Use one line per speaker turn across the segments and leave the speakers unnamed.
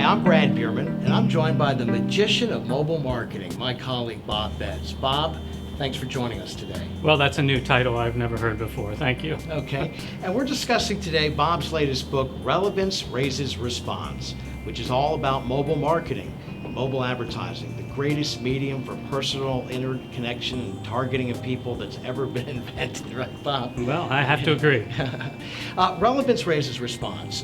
I'm Brad Bierman, and I'm joined by the magician of mobile marketing, my colleague Bob Bentz. Bob, thanks for joining us today.
Well, that's a new title I've never heard before. Thank you.
Okay, and we're discussing today Bob's latest book, Relevance Raises Response, which is all about mobile marketing and mobile advertising, the greatest medium for personal interconnection and targeting of people that's ever been invented, right, Bob?
Well, I have to agree.
Relevance Raises Response.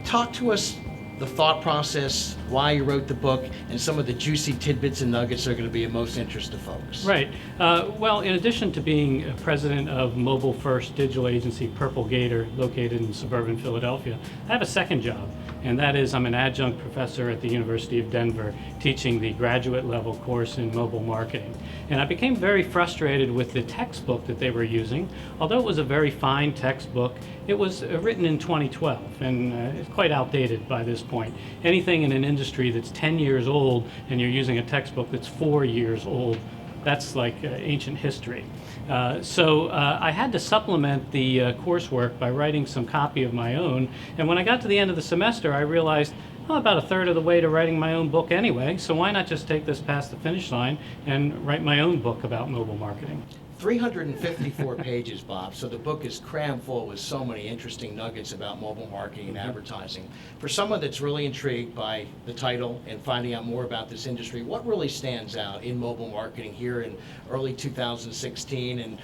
Talk to us the thought process, why you wrote the book, and some of the juicy tidbits and nuggets that are going to be of most interest to folks.
Right. Well, in addition to being president of mobile first digital agency Purplegator, located in suburban Philadelphia, I have a second job, and that is I'm an adjunct professor at the University of Denver teaching the graduate level course in mobile marketing. And I became very frustrated with the textbook that they were using. Although it was a very fine textbook, it was written in 2012 and it's quite outdated by this point. Anything in an industry that's 10 years old and you're using a textbook that's 4 years old, that's like ancient history. So I had to supplement the coursework by writing some copy of my own. And when I got to the end of the semester, I realized, well, about a third of the way to writing my own book anyway, so why not just take this past the finish line and write my own book about mobile marketing?
354 pages, Bob, so the book is crammed full with so many interesting nuggets about mobile marketing and advertising. For someone that's really intrigued by the title and finding out more about this industry, what really stands out in mobile marketing here in early 2016, and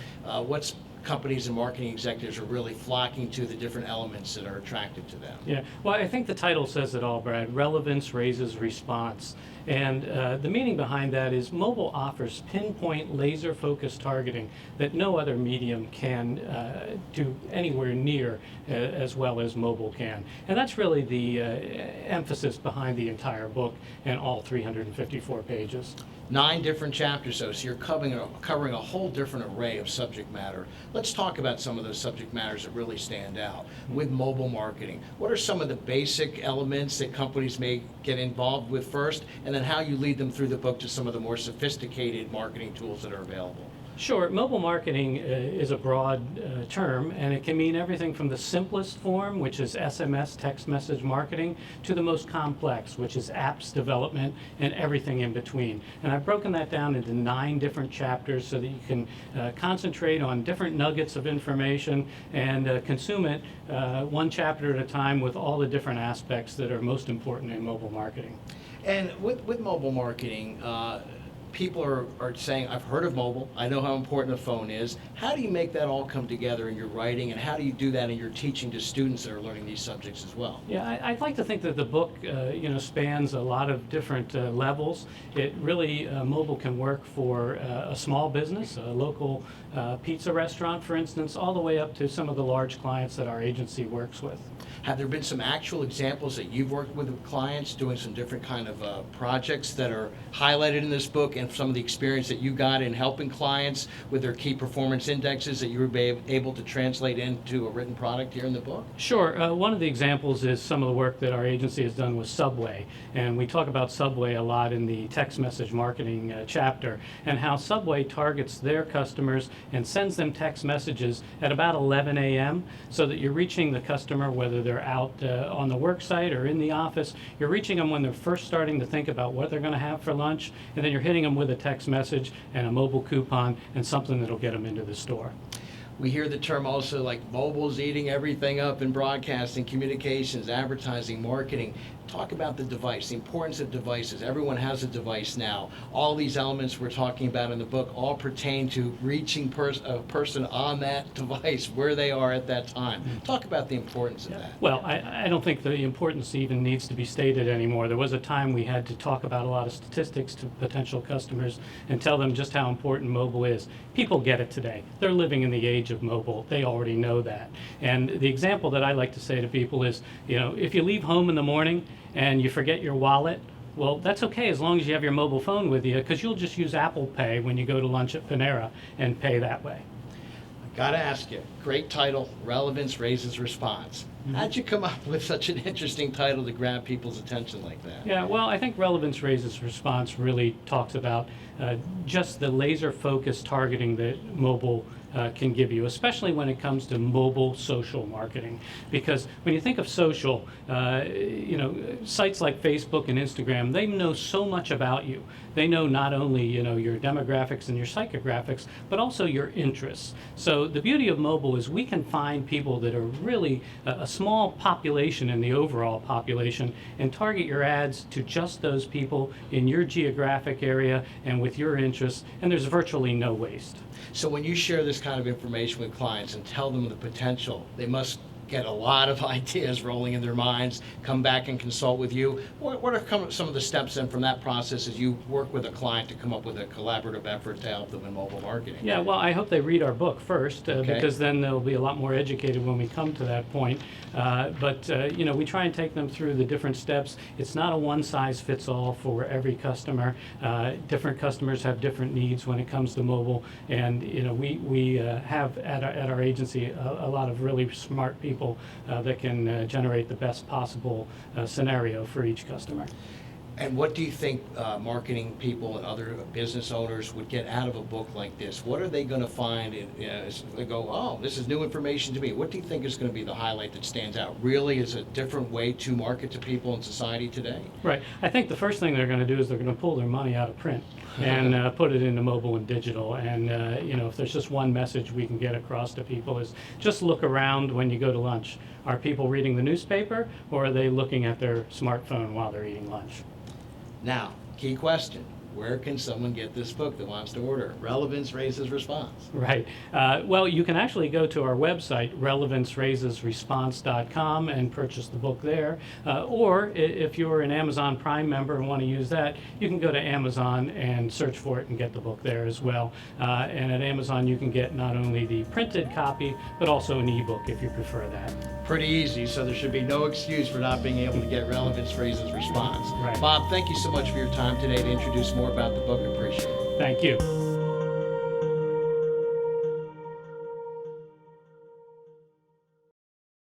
what's companies and marketing executives are really flocking to the different elements that are attractive to them?
Yeah, well, I think the title says it all, Brad. Relevance raises response. And the meaning behind that is mobile offers pinpoint laser-focused targeting that no other medium can do anywhere near as well as mobile can. And that's really the emphasis behind the entire book and all 354 pages.
9 different chapters, though, so you're covering a whole different array of subject matter. Let's talk about some of those subject matters that really stand out with mobile marketing. What are some of the basic elements that companies may get involved with first, and then how you lead them through the book to some of the more sophisticated marketing tools that are available?
Sure. Mobile marketing is a broad term, and it can mean everything from the simplest form, which is SMS, text message marketing, to the most complex, which is apps development and everything in between. And I've broken that down into 9 different chapters so that you can concentrate on different nuggets of information and consume it one chapter at a time with all the different aspects that are most important in mobile marketing.
And with mobile marketing, people are saying, I've heard of mobile, I know how important a phone is. How do you make that all come together in your writing, and how do you do that in your teaching to students that are learning these subjects as well?
Yeah, I'd like to think that the book spans a lot of different levels. It really, mobile can work for a small business, a local pizza restaurant, for instance, all the way up to some of the large clients that our agency works with.
Have there been some actual examples that you've worked with clients doing some different kind of projects that are highlighted in this book, and some of the experience that you got in helping clients with their key performance indexes that you were able to translate into a written product here in the book?
Sure. One of the examples is some of the work that our agency has done with Subway. And we talk about Subway a lot in the text message marketing chapter, and how Subway targets their customers and sends them text messages at about 11 a.m. so that you're reaching the customer whether they're out on the work site or in the office. You're reaching them when they're first starting to think about what they're going to have for lunch, and then you're hitting them with a text message and a mobile coupon and something that'll get them into the store.
We hear the term also like mobile's eating everything up in broadcasting, communications, advertising, marketing. Talk about the device, the importance of devices. Everyone has a device now. All these elements we're talking about in the book all pertain to reaching a person on that device where they are at that time. Talk about the importance of that.
Well, I don't think the importance even needs to be stated anymore. There was a time we had to talk about a lot of statistics to potential customers and tell them just how important mobile is. People get it today. They're living in the age of mobile. They already know that. And the example that I like to say to people is, if you leave home in the morning and you forget your wallet, well, that's okay as long as you have your mobile phone with you, because you'll just use Apple Pay when you go to lunch at Panera and pay that way.
Gotta ask you, great title, Relevance Raises Response. How'd you come up with such an interesting title to grab people's attention like that?
Yeah, well, I think Relevance Raises Response really talks about just the laser focused targeting that mobile can give you, especially when it comes to mobile social marketing. Because when you think of social, sites like Facebook and Instagram, they know so much about you. They know not only your demographics and your psychographics, but also your interests. So the beauty of mobile is we can find people that are really a small population in the overall population and target your ads to just those people in your geographic area and with your interests, and there's virtually no waste.
So when you share this kind of information with clients and tell them the potential, they must get a lot of ideas rolling in their minds, come back and consult with you. What are some of the steps then from that process as you work with a client to come up with a collaborative effort to help them in mobile marketing?
Yeah, well, I hope they read our book first,
Okay.
because then they'll be a lot more educated when we come to that point. But we try and take them through the different steps. It's not a one-size-fits-all for every customer. Different customers have different needs when it comes to mobile, and we have at our agency a lot of really smart people that can generate the best possible scenario for each customer.
And what do you think marketing people and other business owners would get out of a book like this? What are they going to find? As they go, oh, this is new information to me. What do you think is going to be the highlight that stands out? Really is a different way to market to people in society today?
Right. I think the first thing they're going to do is they're going to pull their money out of print and put it into mobile and digital. And if there's just one message we can get across to people is just look around when you go to lunch. Are people reading the newspaper, or are they looking at their smartphone while they're eating lunch?
Now, key question. Where can someone get this book that wants to order? Relevance raises response.
Right. Well, you can actually go to our website, relevanceraisesresponse.com, and purchase the book there. Or if you're an Amazon Prime member and want to use that, you can go to Amazon and search for it and get the book there as well. And at Amazon, you can get not only the printed copy, but also an ebook if you prefer that.
Pretty easy, so there should be no excuse for not being able to get Relevance raises response.
Right.
Bob, thank you so much for your time today to introduce more about the book. Appreciate it.
Thank you.